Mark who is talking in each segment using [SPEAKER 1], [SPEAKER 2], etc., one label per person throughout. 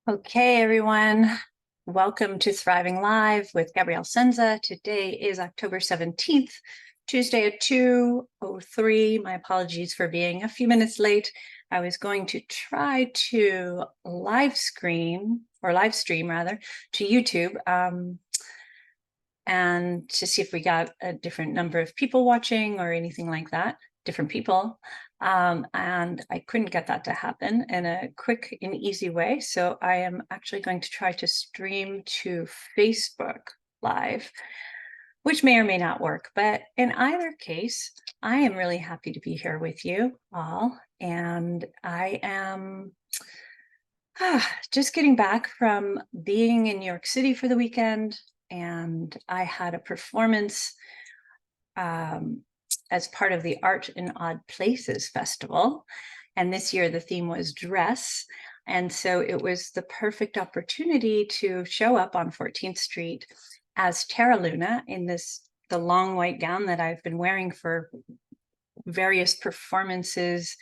[SPEAKER 1] Okay, everyone. Welcome to Thriving Live with Gabrielle Senza. Today is October 17th, Tuesday at 2:03. My apologies for being a few minutes late. I was going to try to live stream rather to YouTube and to see if we got a different number of people watching or anything like that, different people. And I couldn't get that to happen in a quick and easy way. So I am actually going to try to stream to Facebook Live, which may or may not work. But in either case, I am really happy to be here with you all. And I am just getting back from being in New York City for the weekend. And I had a performance as part of the Art in Odd Places Festival. And this year the theme was dress. And so it was the perfect opportunity to show up on 14th Street as Terra Luna in the long white gown that I've been wearing for various performances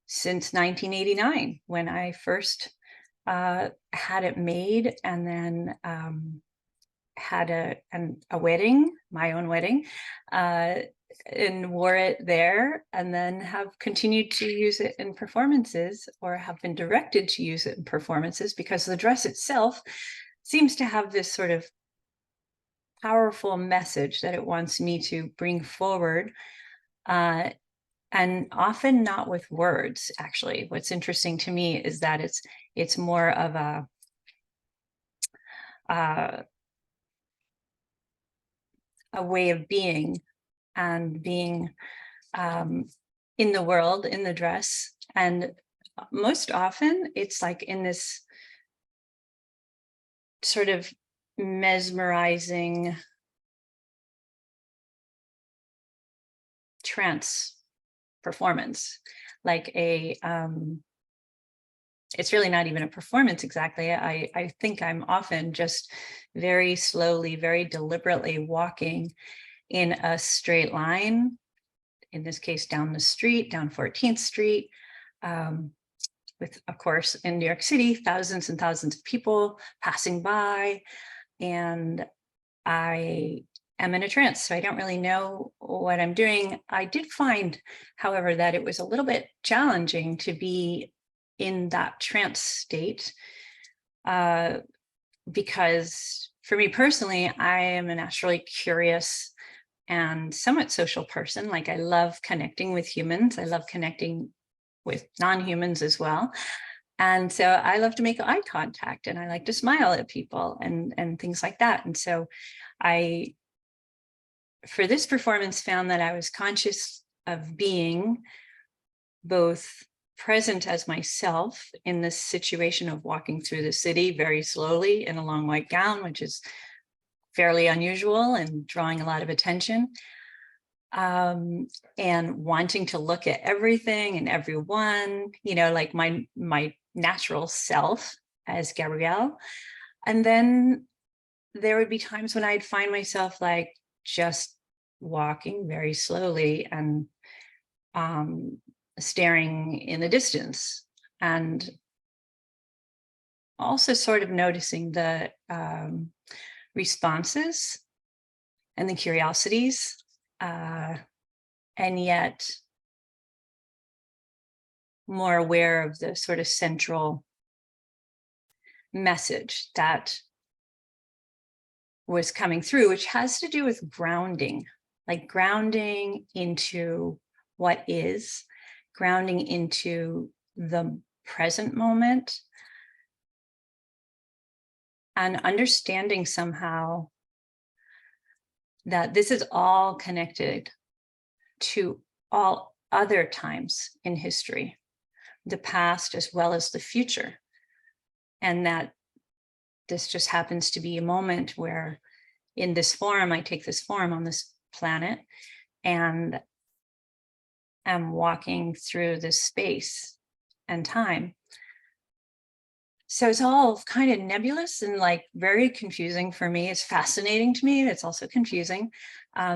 [SPEAKER 1] since 1989, when I first had it made, and then had a wedding, my own wedding, and wore it there, and then have continued to use it in performances, or have been directed to use it in performances, because the dress itself seems to have this sort of powerful message that it wants me to bring forward, and often not with words. Actually, what's interesting to me is that it's more of a way of being, and being in the world, in the dress. And most often it's like in this sort of mesmerizing trance performance, like it's really not even a performance exactly. I think I'm often just very slowly, very deliberately walking in a straight line, in this case down the street, down 14th Street, with, of course, in New York City, thousands and thousands of people passing by. And I am in a trance, so I don't really know what I'm doing. I did find, however, that it was a little bit challenging to be in that trance state, because for me personally, I am a naturally curious and somewhat social person. Like, I love connecting with humans. I love connecting with non-humans as well. And so I love to make eye contact, and I like to smile at people and things like that. And so I, for this performance, found that I was conscious of being both present as myself in this situation of walking through the city very slowly in a long white gown, which is fairly unusual and drawing a lot of attention, and wanting to look at everything and everyone, like my natural self as Gabrielle. And then there would be times when I'd find myself like just walking very slowly and staring in the distance, and also sort of noticing the responses and the curiosities, and yet more aware of the sort of central message that was coming through, which has to do with grounding, like grounding into what is, grounding into the present moment, and understanding somehow that this is all connected to all other times in history, the past as well as the future. And that this just happens to be a moment where, in this form, I take this form on this planet and am walking through this space and time. So it's all kind of nebulous and like very confusing for me. It's fascinating to me. It's also confusing,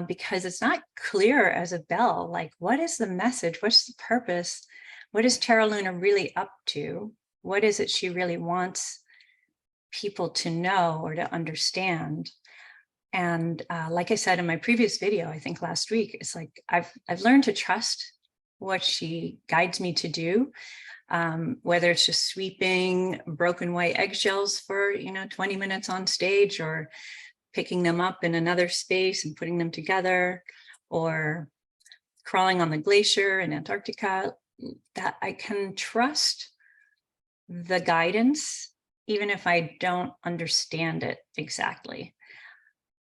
[SPEAKER 1] because it's not clear as a bell. Like, what is the message? What's the purpose? What is Terra Luna really up to? What is it she really wants people to know or to understand. And like I said in my previous video, I think last week, it's like I've learned to trust what she guides me to do, whether it's just sweeping broken white eggshells for 20 minutes on stage, or picking them up in another space and putting them together, or crawling on the glacier in Antarctica, that I can trust the guidance, even if I don't understand it exactly,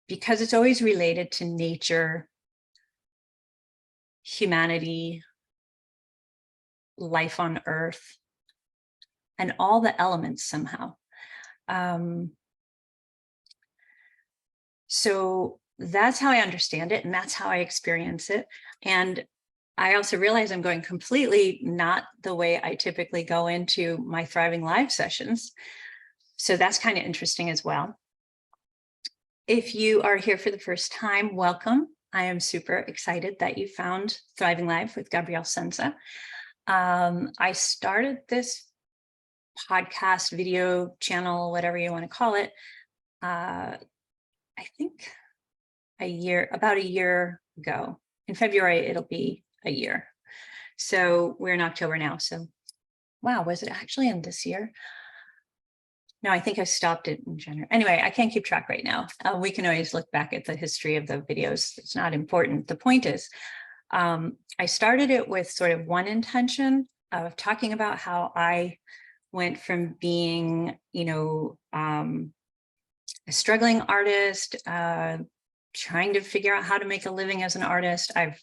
[SPEAKER 1] because it's always related to nature, humanity, life on Earth, and all the elements somehow. So that's how I understand it, and that's how I experience it. And I also realize I'm going completely not the way I typically go into my Thriving Live sessions. So that's kind of interesting as well. If you are here for the first time, welcome. I am super excited that you found Thriving Live with Gabrielle Senza. I started this podcast, video channel, whatever you want to call it, I think about a year ago. In February, it'll be a year. So we're in October now. So wow, was it actually in this year? No, I think I stopped it in January. Anyway, I can't keep track right now. We can always look back at the history of the videos. It's not important. The point is, I started it with sort of one intention of talking about how I went from being, a struggling artist, trying to figure out how to make a living as an artist. I've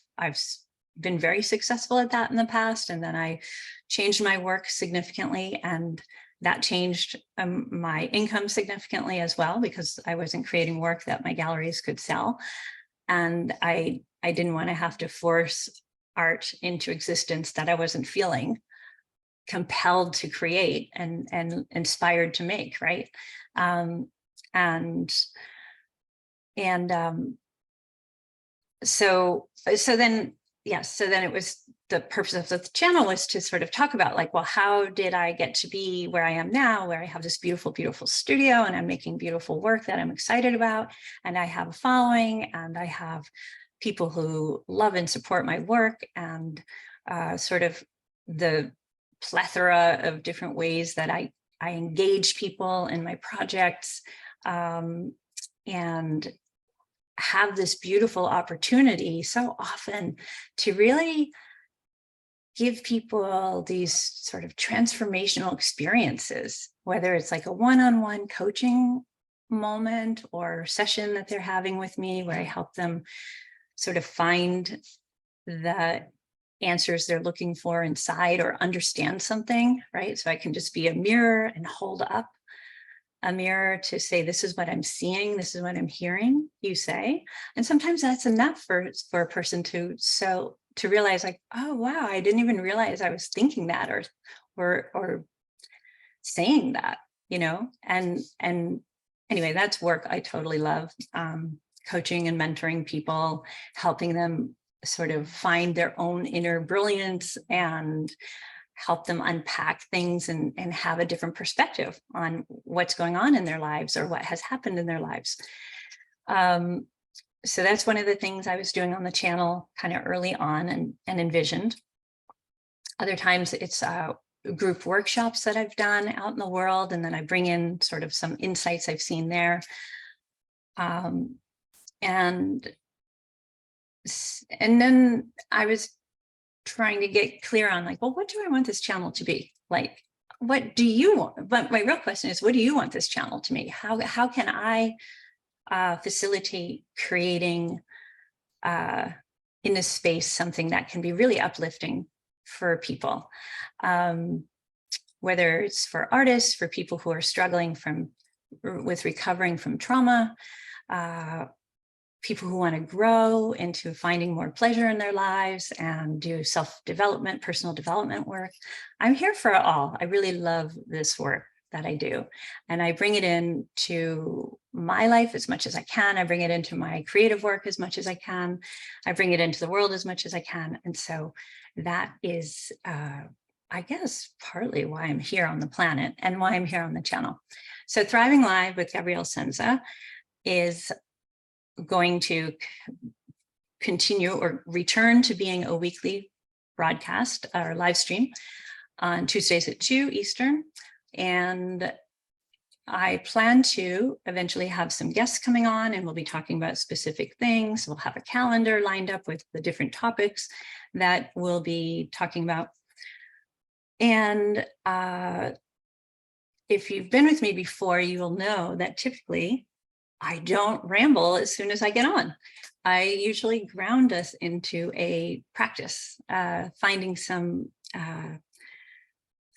[SPEAKER 1] been very successful at that in the past, and then I changed my work significantly, and that changed my income significantly as well, because I wasn't creating work that my galleries could sell. And I didn't want to have to force art into existence that I wasn't feeling compelled to create and inspired to make, right? So then it was, the purpose of the channel was to sort of talk about, like, well, how did I get to be where I am now, where I have this beautiful, beautiful studio, and I'm making beautiful work that I'm excited about, and I have a following, and I have people who love and support my work, and sort of the plethora of different ways that I engage people in my projects, and have this beautiful opportunity so often to really give people these sort of transformational experiences, whether it's like a one-on-one coaching moment or session that they're having with me, where I help them sort of find the answers they're looking for inside, or understand something, right? So I can just be a mirror and hold up a mirror to say, this is what I'm seeing, this is what I'm hearing you say. And sometimes that's enough for a person to realize, like, oh wow, I didn't even realize I was thinking that or saying that, and anyway, that's work I totally love. Coaching and mentoring people, helping them sort of find their own inner brilliance and help them unpack things and have a different perspective on what's going on in their lives or what has happened in their lives. So that's one of the things I was doing on the channel kind of early on and envisioned. Other times it's group workshops that I've done out in the world, and then I bring in sort of some insights I've seen there. And then I was trying to get clear on, like, well, what do I want this channel to be? Like, what do you want? But my real question is, what do you want this channel to be? How can I facilitate creating in this space something that can be really uplifting for people, whether it's for artists, for people who are struggling with recovering from trauma, people who want to grow into finding more pleasure in their lives and do self-development, personal development work. I'm here for it all. I really love this work that I do. And I bring it into my life as much as I can. I bring it into my creative work as much as I can. I bring it into the world as much as I can. And so that is I guess partly why I'm here on the planet and why I'm here on the channel. So Thriving Live with Gabrielle Senza is going to continue or return to being a weekly broadcast or live stream on Tuesdays at 2 Eastern. And I plan to eventually have some guests coming on, and we'll be talking about specific things. We'll have a calendar lined up with the different topics that we'll be talking about. And if you've been with me before, you will know that typically I don't ramble as soon as I get on. I usually ground us into a practice, finding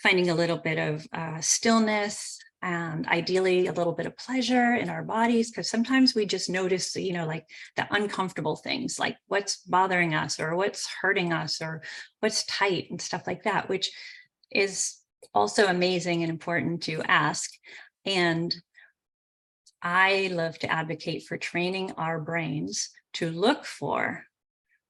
[SPEAKER 1] a little bit of stillness, and ideally a little bit of pleasure in our bodies, because sometimes we just notice, like the uncomfortable things, like what's bothering us or what's hurting us or what's tight and stuff like that, which is also amazing and important to ask. And I love to advocate for training our brains to look for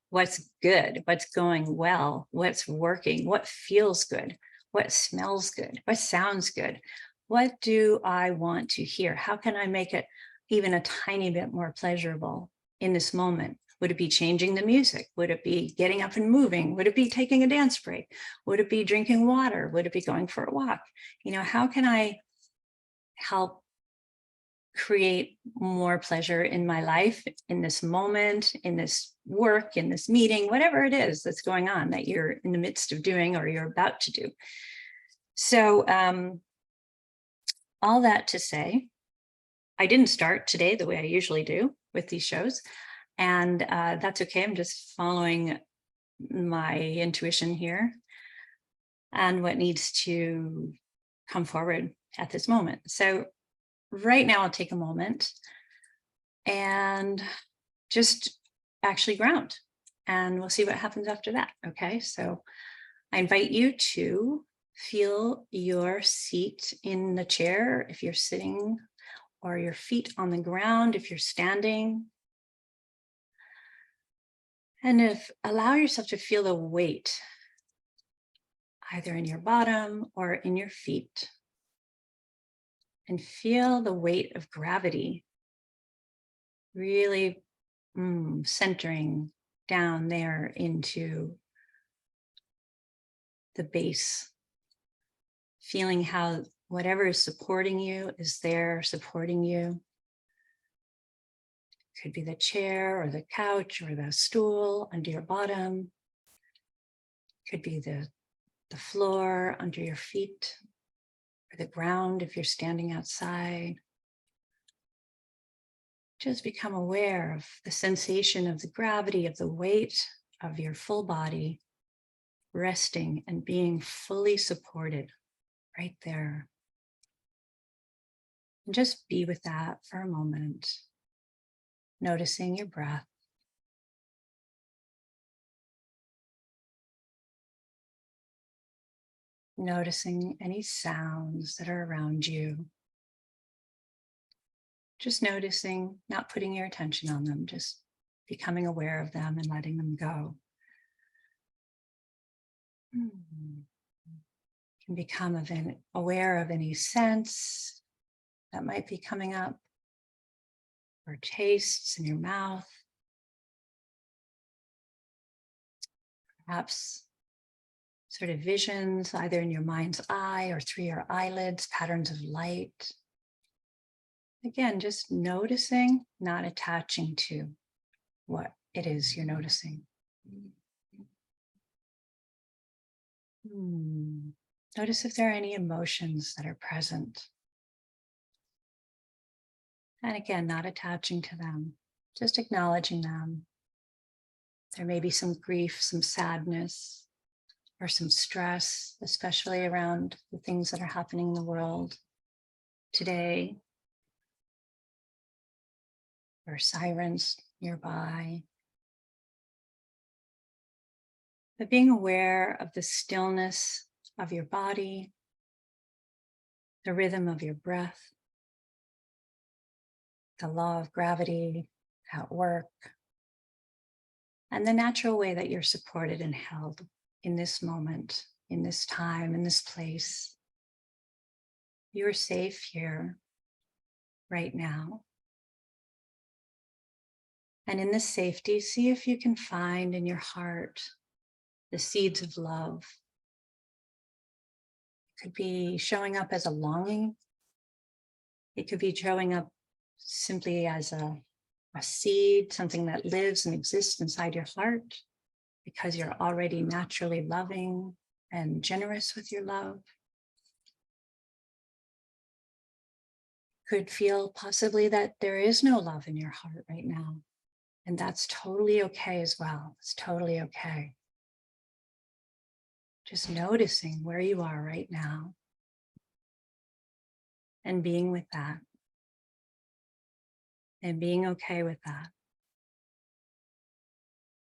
[SPEAKER 1] what's good, what's going well, what's working, what feels good, what smells good, what sounds good. What do I want to hear? How can I make it even a tiny bit more pleasurable in this moment? Would it be changing the music? Would it be getting up and moving? Would it be taking a dance break? Would it be drinking water? Would it be going for a walk? How can I help create more pleasure in my life, in this moment, in this work, in this meeting, whatever it is that's going on that you're in the midst of doing or you're about to do? So all that to say, I didn't start today the way I usually do with these shows, and that's okay. I'm just following my intuition here and what needs to come forward at this moment. So right now I'll take a moment and just actually ground, and we'll see what happens after that. Okay, so I invite you to feel your seat in the chair if you're sitting, or your feet on the ground if you're standing. And allow yourself to feel the weight either in your bottom or in your feet. And feel the weight of gravity really centering down there into the base. Feeling how whatever is supporting you is there supporting you. Could be the chair or the couch or the stool under your bottom. Could be the floor under your feet, or the ground if you're standing outside. Just become aware of the sensation of the gravity, of the weight of your full body, resting and being fully supported right there. And just be with that for a moment, noticing your breath. Noticing any sounds that are around you. Just noticing, not putting your attention on them, just becoming aware of them and letting them go. You can become aware of any sense that might be coming up, or tastes in your mouth. Perhaps sort of visions, either in your mind's eye or through your eyelids, patterns of light. Again, just noticing, not attaching to what it is you're noticing. Notice if there are any emotions that are present. And again, not attaching to them, just acknowledging them. There may be some grief, some sadness, or some stress, especially around the things that are happening in the world today, or sirens nearby. But being aware of the stillness of your body, the rhythm of your breath, the law of gravity at work, and the natural way that you're supported and held in this moment in this time, in this place. You're safe here right now. And in this safety, see if you can find in your heart the seeds of love. It could be showing up as a longing. It could be showing up simply as a seed, something that lives and exists inside your heart because you're already naturally loving and generous with your love. Could feel possibly that there is no love in your heart right now. And that's totally okay as well. It's totally okay. Just noticing where you are right now and being with that and being okay with that.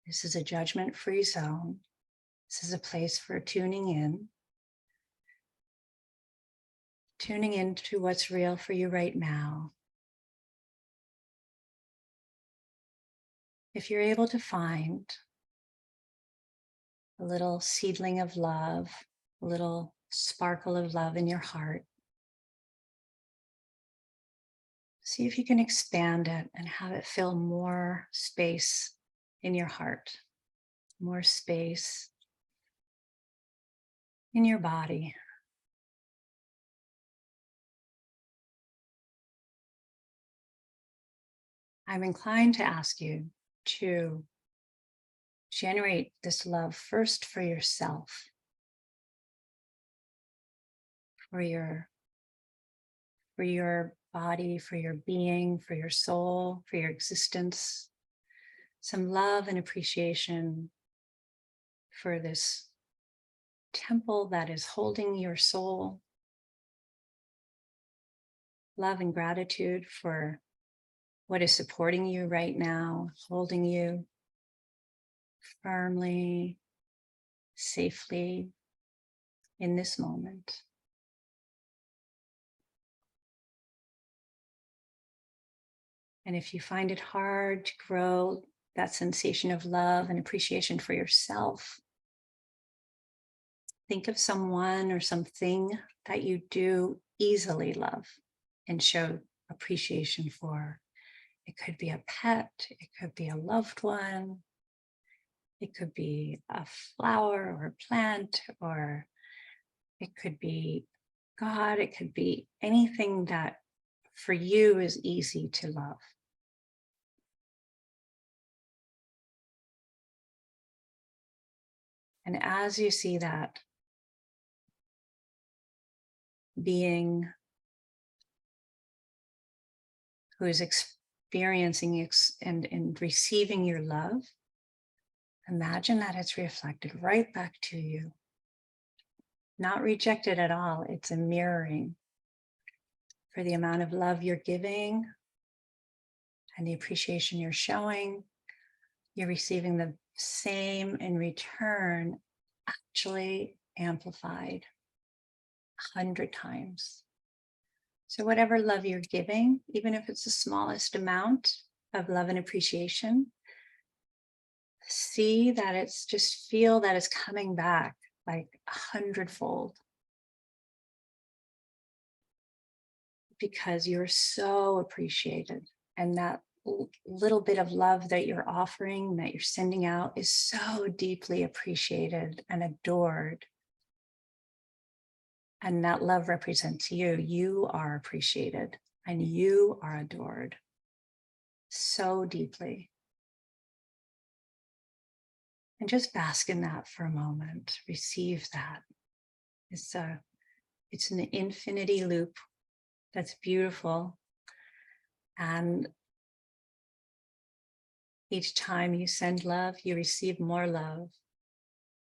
[SPEAKER 1] This is a judgment-free zone. This is a place for tuning into what's real for you right now. If you're able to find a little seedling of love, a little sparkle of love in your heart, see if you can expand it and have it fill more space in your heart, more space in your body. I'm inclined to ask you to generate this love first for yourself, for your body, for your being, for your soul, for your existence. Some love and appreciation for this temple that is holding your soul. Love and gratitude for what is supporting you right now, holding you firmly, safely in this moment. And if you find it hard to grow that sensation of love and appreciation for yourself, think of someone or something that you do easily love and show appreciation for. It could be a pet, it could be a loved one, it could be a flower or a plant, or it could be God, it could be anything that for you is easy to love. And as you see that being who is experiencing and receiving your love, imagine that it's reflected right back to you. Not rejected at all. It's a mirroring for the amount of love you're giving and the appreciation you're showing. You're receiving the same in return, actually amplified 100 times. So whatever love you're giving, even if it's the smallest amount of love and appreciation, see that it's just feel that it's coming back like 100-fold. Because you're so appreciated. And that little bit of love that you're offering, that you're sending out, is so deeply appreciated and adored. And that love represents you. You are appreciated and you are adored so deeply. And just bask in that for a moment. Receive that. It's an infinity loop that's beautiful. And each time you send love, you receive more love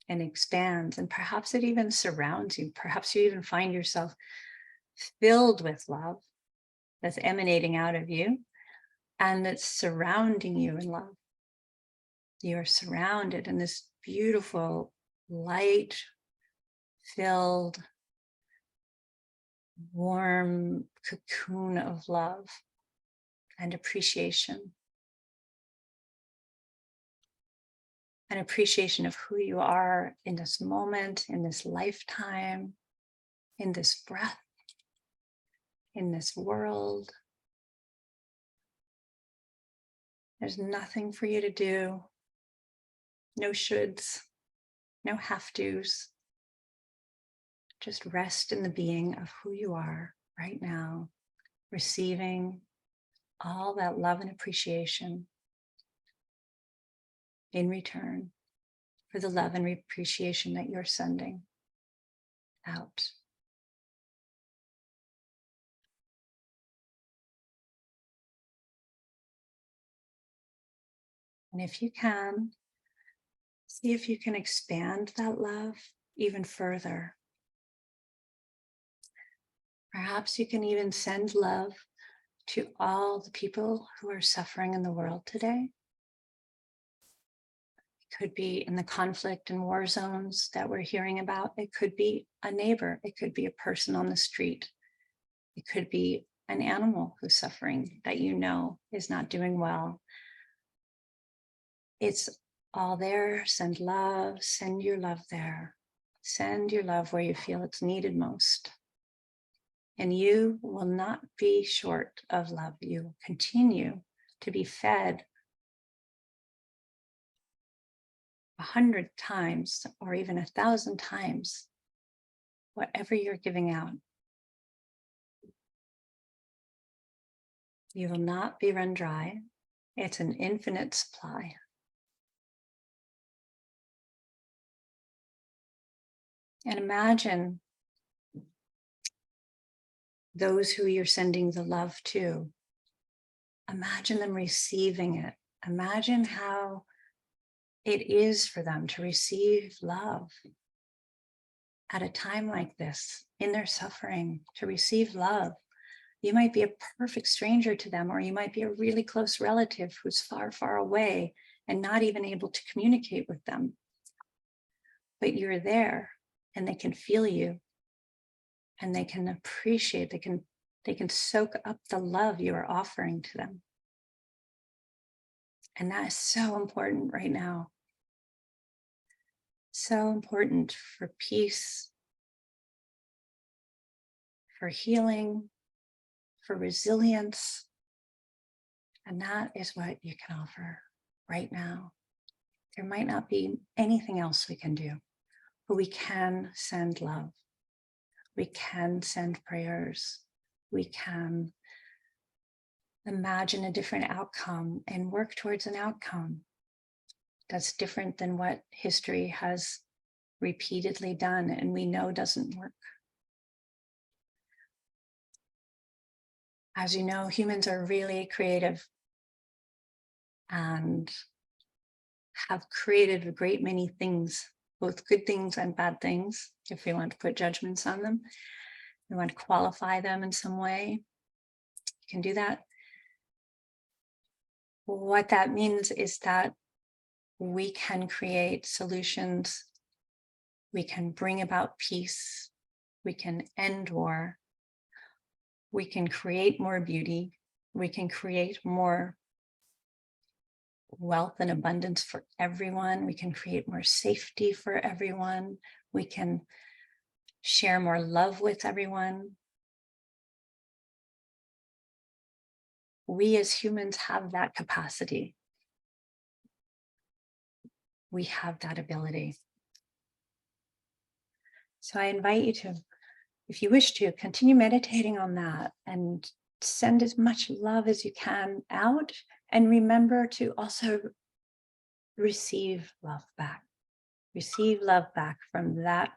[SPEAKER 1] and expands. And perhaps it even surrounds you. Perhaps you even find yourself filled with love that's emanating out of you and that's surrounding you in love. You are surrounded in this beautiful, light-filled, warm cocoon of love and appreciation. an appreciation of who you are in this moment, in this lifetime, in this breath, in this world. There's nothing for you to do, no shoulds, no have tos. Just rest in the being of who you are right now, receiving all that love and appreciation in return for the love and appreciation that you're sending out. And if you can, see if you can expand that love even further. Perhaps you can even send love to all the people who are suffering in the world today. It could be in the conflict and war zones that we're hearing about. It could be a neighbor. It could be a person on the street. It could be an animal who's suffering that you know is not doing well. It's all there. Send love, send your love there. Send your love where you feel it's needed most. And you will not be short of love. You will continue to be fed 100 times or even 1,000 times whatever you're giving out. You will not be run dry. It's an infinite supply. And imagine those who you're sending the love to. Imagine them receiving it. Imagine how it is for them to receive love at a time like this, in their suffering, to receive love. You might be a perfect stranger to them, or you might be a really close relative who's far, far away and not even able to communicate with them. But you're there and they can feel you and they can appreciate, they can soak up the love you are offering to them. And that is so important right now. So important for peace, for healing, for resilience. And that is what you can offer right now. There might not be anything else we can do, but we can send love. We can send prayers. We can imagine a different outcome and work towards an outcome that's different than what history has repeatedly done and we know doesn't work. As you know, humans are really creative and have created a great many things, both good things and bad things, if we want to put judgments on them. We want to qualify them in some way. You can do that. What that means is that we can create solutions. We can bring about peace. We can end war. We can create more beauty. We can create more wealth and abundance for everyone. We can create more safety for everyone. We can share more love with everyone. We as humans have that capacity. We have that ability. So I invite you to, if you wish to, continue meditating on that and send as much love as you can out. And remember to also receive love back. Receive love back from that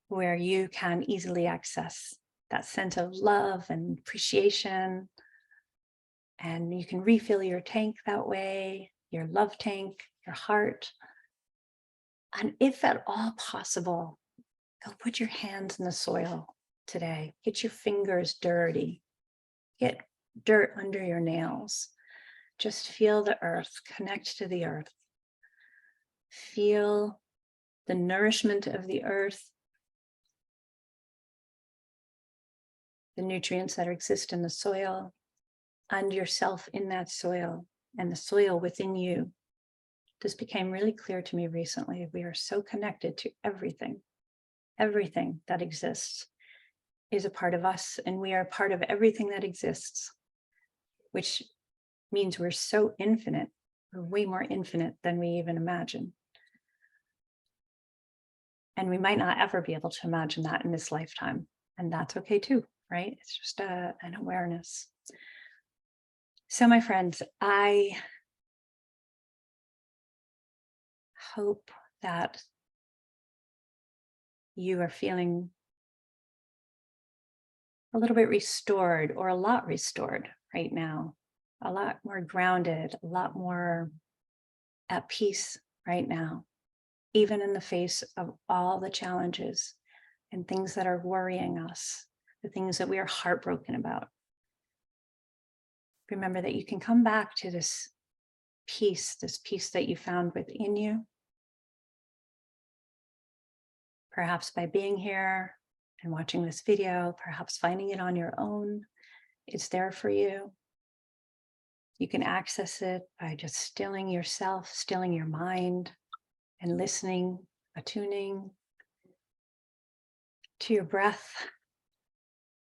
[SPEAKER 1] where you can easily access that sense of love and appreciation. And you can refill your tank that way, your love tank, your heart. And if at all possible, go put your hands in the soil today. Get your fingers dirty. Get dirt under your nails. Just feel the earth, connect to the earth. Feel the nourishment of the earth, the nutrients that exist in the soil, and yourself in that soil, and the soil within you. This became really clear to me recently. We are so connected to everything. Everything that exists is a part of us, and we are part of everything that exists, which means we're so infinite. We're way more infinite than we even imagine. And we might not ever be able to imagine that in this lifetime. And that's okay too, right? It's just an awareness. So my friends, I hope that you are feeling a little bit restored, or a lot restored right now, a lot more grounded, a lot more at peace right now, even in the face of all the challenges and things that are worrying us, the things that we are heartbroken about. Remember that you can come back to this peace that you found within you, perhaps by being here and watching this video, perhaps finding it on your own. It's there for you. You can access it by just stilling yourself, stilling your mind, and listening, attuning to your breath,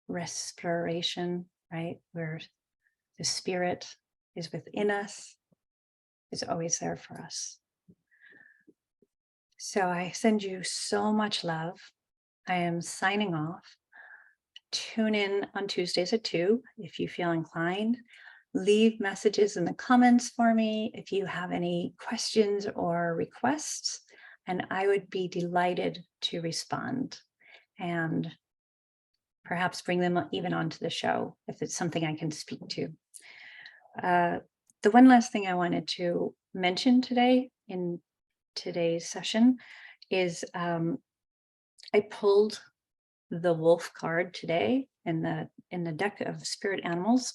[SPEAKER 1] respiration, right? Where the spirit is within us, is always there for us. So I send you so much love. I am signing off. Tune in on Tuesdays at 2 if you feel inclined. Leave messages in the comments for me if you have any questions or requests, and I would be delighted to respond and perhaps bring them even onto the show if it's something I can speak to. The one last thing I wanted to mention today in today's session is I pulled the wolf card today in the deck of spirit animals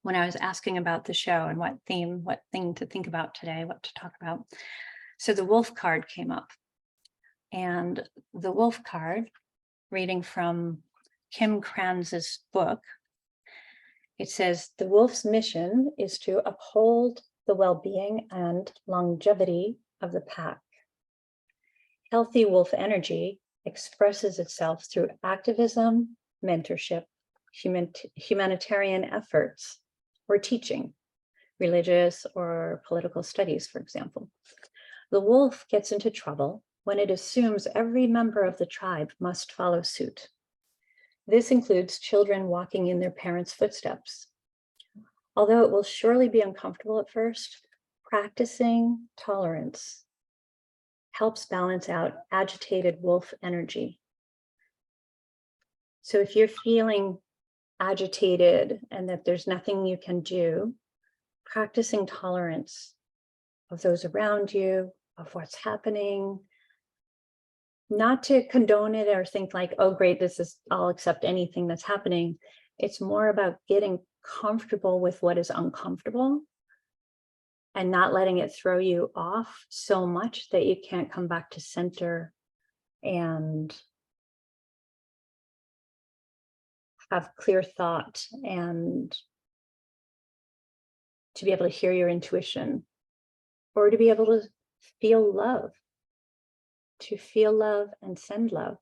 [SPEAKER 1] when I was asking about the show and what thing to think about today, what to talk about. So the wolf card came up, and the wolf card, reading from Kim Krans's book, it says, the wolf's mission is to uphold the well-being and longevity of the pack. Healthy wolf energy expresses itself through activism, mentorship, humanitarian efforts, or teaching, religious or political studies, for example. The wolf gets into trouble when it assumes every member of the tribe must follow suit. This includes children walking in their parents' footsteps. Although it will surely be uncomfortable at first, practicing tolerance helps balance out agitated wolf energy. So if you're feeling agitated and that there's nothing you can do, practicing tolerance of those around you, of what's happening, not to condone it or think like, oh, great, I'll accept anything that's happening. It's more about getting comfortable with what is uncomfortable and not letting it throw you off so much that you can't come back to center and have clear thought and to be able to hear your intuition, or to be able to feel love and send love.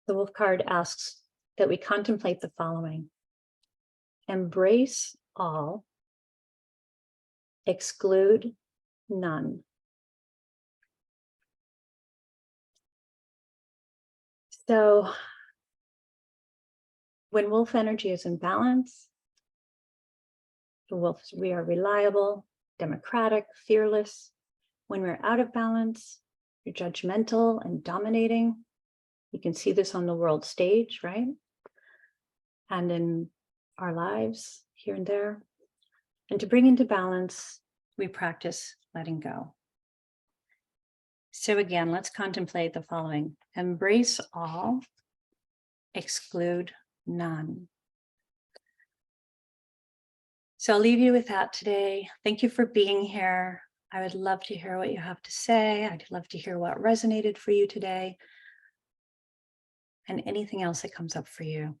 [SPEAKER 1] The wolf card asks that we contemplate the following: embrace all, exclude none. So when wolf energy is in balance, the wolves, we are reliable, democratic, fearless. When we're out of balance, you're judgmental and dominating. You can see this on the world stage, right? And in our lives here and there. And to bring into balance, we practice letting go. So again, let's contemplate the following: embrace all, exclude none. So I'll leave you with that today. Thank you for being here. I would love to hear what you have to say. I'd love to hear what resonated for you today, and anything else that comes up for you.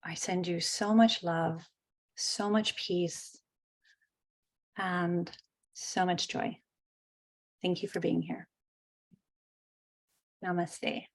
[SPEAKER 1] I send you so much love, so much peace, and so much joy. Thank you for being here. Namaste.